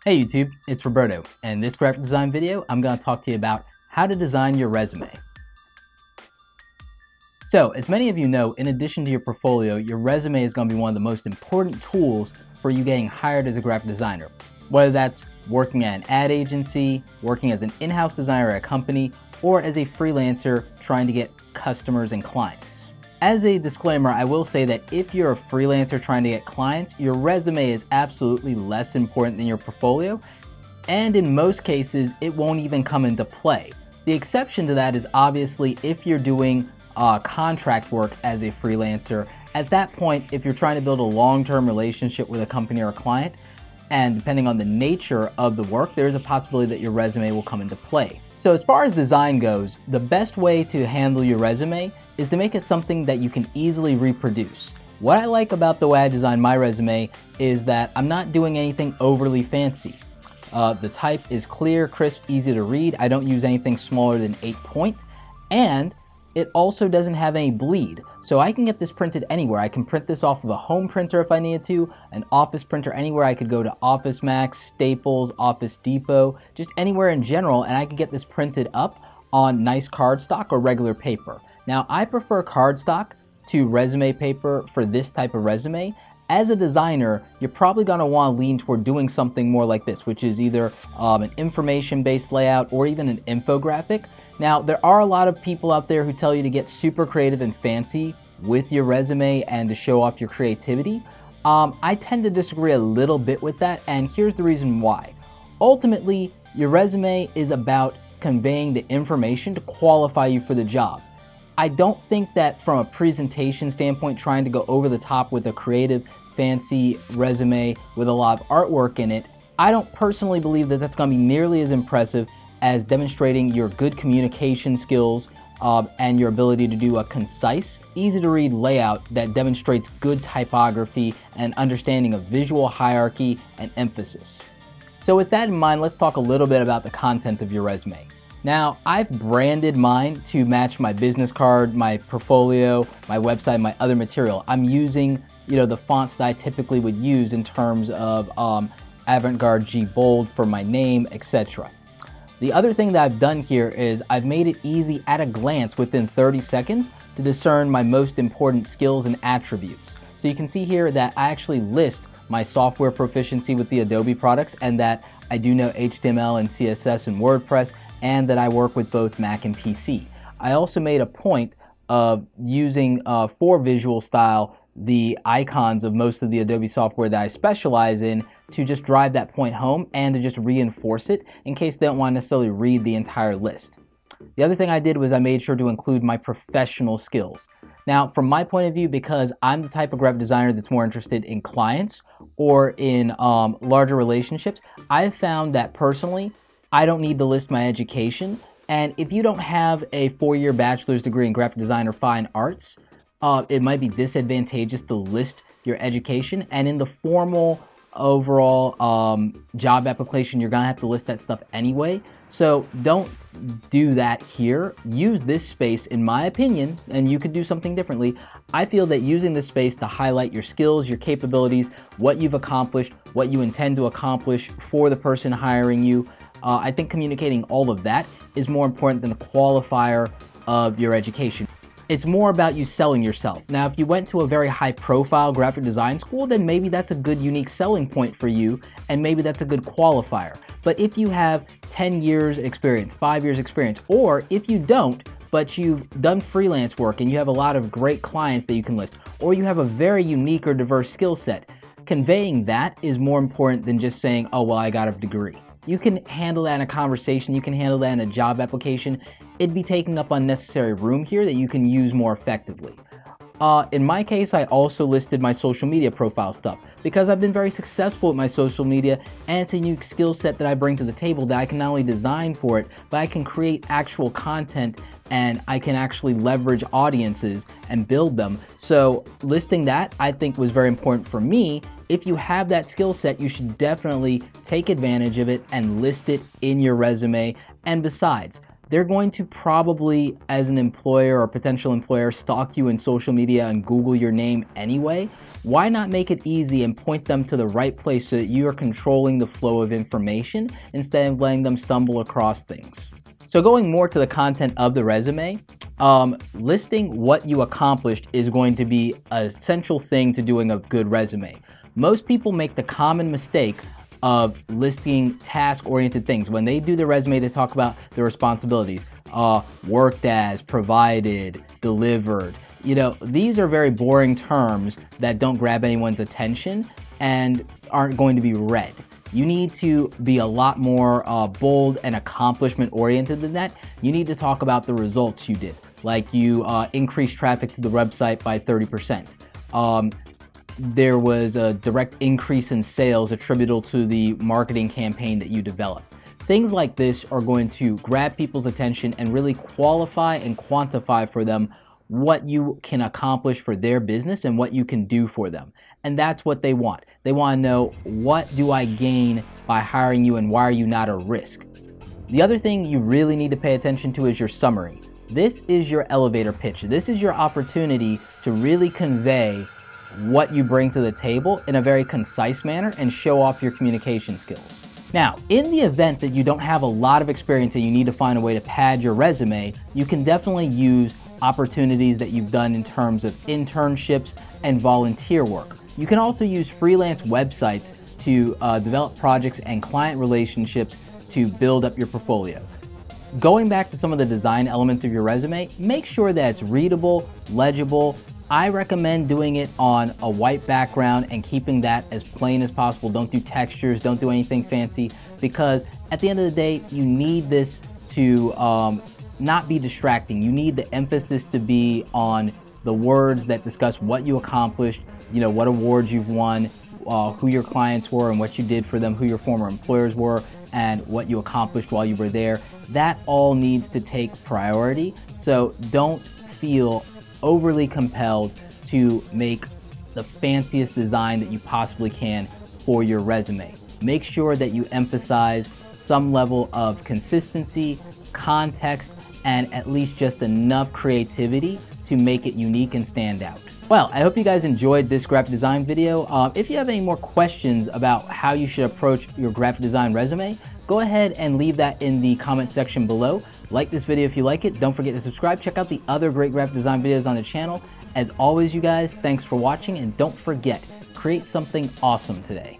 Hey YouTube, it's Roberto, and in this graphic design video, I'm going to talk to you about how to design your resume. So, as many of you know, in addition to your portfolio, your resume is going to be one of the most important tools for you getting hired as a graphic designer. Whether that's working at an ad agency, working as an in-house designer at a company, or as a freelancer trying to get customers and clients. As a disclaimer, I will say that if you're a freelancer trying to get clients, your resume is absolutely less important than your portfolio, and in most cases, it won't even come into play. The exception to that is obviously if you're doing contract work as a freelancer. At that point, if you're trying to build a long-term relationship with a company or a client, and depending on the nature of the work, there is a possibility that your resume will come into play. So as far as design goes, the best way to handle your resume is to make it something that you can easily reproduce. What I like about the way I design my resume is that I'm not doing anything overly fancy. The type is clear, crisp, easy to read. I don't use anything smaller than 8 point, and it also doesn't have any bleed. So I can get this printed anywhere. I can print this off of a home printer if I needed to, an office printer anywhere. I could go to Office Max, Staples, Office Depot, just anywhere in general, and I could get this printed up on nice cardstock or regular paper. Now, I prefer cardstock to resume paper for this type of resume. As a designer, you're probably going to want to lean toward doing something more like this, which is either an information-based layout or even an infographic. Now, there are a lot of people out there who tell you to get super creative and fancy with your resume and to show off your creativity. I tend to disagree a little bit with that, and here's the reason why. Ultimately, your resume is about conveying the information to qualify you for the job. I don't think that from a presentation standpoint, trying to go over the top with a creative, fancy resume with a lot of artwork in it, I don't personally believe that that's going to be nearly as impressive as demonstrating your good communication skills and your ability to do a concise, easy to read layout that demonstrates good typography and understanding of visual hierarchy and emphasis. So with that in mind, let's talk a little bit about the content of your resume. Now, I've branded mine to match my business card, my portfolio, my website, my other material. I'm using, the fonts that I typically would use in terms of Avant-Garde G Bold for my name, etc. The other thing that I've done here is I've made it easy at a glance within 30 seconds to discern my most important skills and attributes. So you can see here that I actually list my software proficiency with the Adobe products and that I do know HTML and CSS and WordPress, and that I work with both Mac and PC. I also made a point of using for visual style the icons of most of the Adobe software that I specialize in to just drive that point home and to just reinforce it in case they don't want to necessarily read the entire list. The other thing I did was I made sure to include my professional skills. Now, from my point of view, because I'm the type of graphic designer that's more interested in clients or in larger relationships, I've found that personally, I don't need to list my education, and if you don't have a 4-year bachelor's degree in graphic design or fine arts, it might be disadvantageous to list your education, and in the formal overall job application, you're gonna have to list that stuff anyway, so don't do that here. Use this space, in my opinion, and you could do something differently. I feel that using this space to highlight your skills, your capabilities, what you've accomplished, what you intend to accomplish for the person hiring you, I think communicating all of that is more important than the qualifier of your education. It's more about you selling yourself. Now, if you went to a very high-profile graphic design school, then maybe that's a good unique selling point for you, and maybe that's a good qualifier. But if you have 10 years experience, 5 years experience, or if you don't, but you've done freelance work and you have a lot of great clients that you can list, or you have a very unique or diverse skill set, conveying that is more important than just saying, oh, well, I got a degree. You can handle that in a conversation, you can handle that in a job application. It'd be taking up unnecessary room here that you can use more effectively. In my case, I also listed my social media profile stuff because I've been very successful with my social media, and it's a unique skill set that I bring to the table that I can not only design for it, but I can create actual content and I can actually leverage audiences and build them. So listing that, I think, was very important for me. If you have that skill set, you should definitely take advantage of it and list it in your resume. And besides, they're going to probably, as an employer or potential employer, stalk you in social media and Google your name anyway. Why not make it easy and point them to the right place so that you are controlling the flow of information instead of letting them stumble across things? So going more to the content of the resume, listing what you accomplished is going to be an essential thing to doing a good resume. Most people make the common mistake of listing task-oriented things. When they do the resume, they talk about the responsibilities, worked as, provided, delivered. You know, these are very boring terms that don't grab anyone's attention and aren't going to be read. You need to be a lot more bold and accomplishment-oriented than that. You need to talk about the results you did, like you increased traffic to the website by 30%. There was a direct increase in sales attributable to the marketing campaign that you developed. Things like this are going to grab people's attention and really qualify and quantify for them what you can accomplish for their business and what you can do for them. And that's what they want. They want to know, what do I gain by hiring you and why are you not a risk? The other thing you really need to pay attention to is your summary. This is your elevator pitch. This is your opportunity to really convey what you bring to the table in a very concise manner and show off your communication skills. Now, in the event that you don't have a lot of experience and you need to find a way to pad your resume, you can definitely use opportunities that you've done in terms of internships and volunteer work. You can also use freelance websites to develop projects and client relationships to build up your portfolio. Going back to some of the design elements of your resume, make sure that it's readable, legible. I recommend doing it on a white background and keeping that as plain as possible. Don't do textures, don't do anything fancy, because at the end of the day, you need this to not be distracting. You need the emphasis to be on the words that discuss what you accomplished, you know, what awards you've won, who your clients were and what you did for them, who your former employers were, and what you accomplished while you were there. That all needs to take priority. So don't feel overly compelled to make the fanciest design that you possibly can for your resume. Make sure that you emphasize some level of consistency, context, and at least just enough creativity to make it unique and stand out. Well, I hope you guys enjoyed this graphic design video. If you have any more questions about how you should approach your graphic design resume, go ahead and leave that in the comment section below. Like this video if you like it. Don't forget to subscribe. Check out the other great graphic design videos on the channel. As always, you guys, thanks for watching, and don't forget, create something awesome today.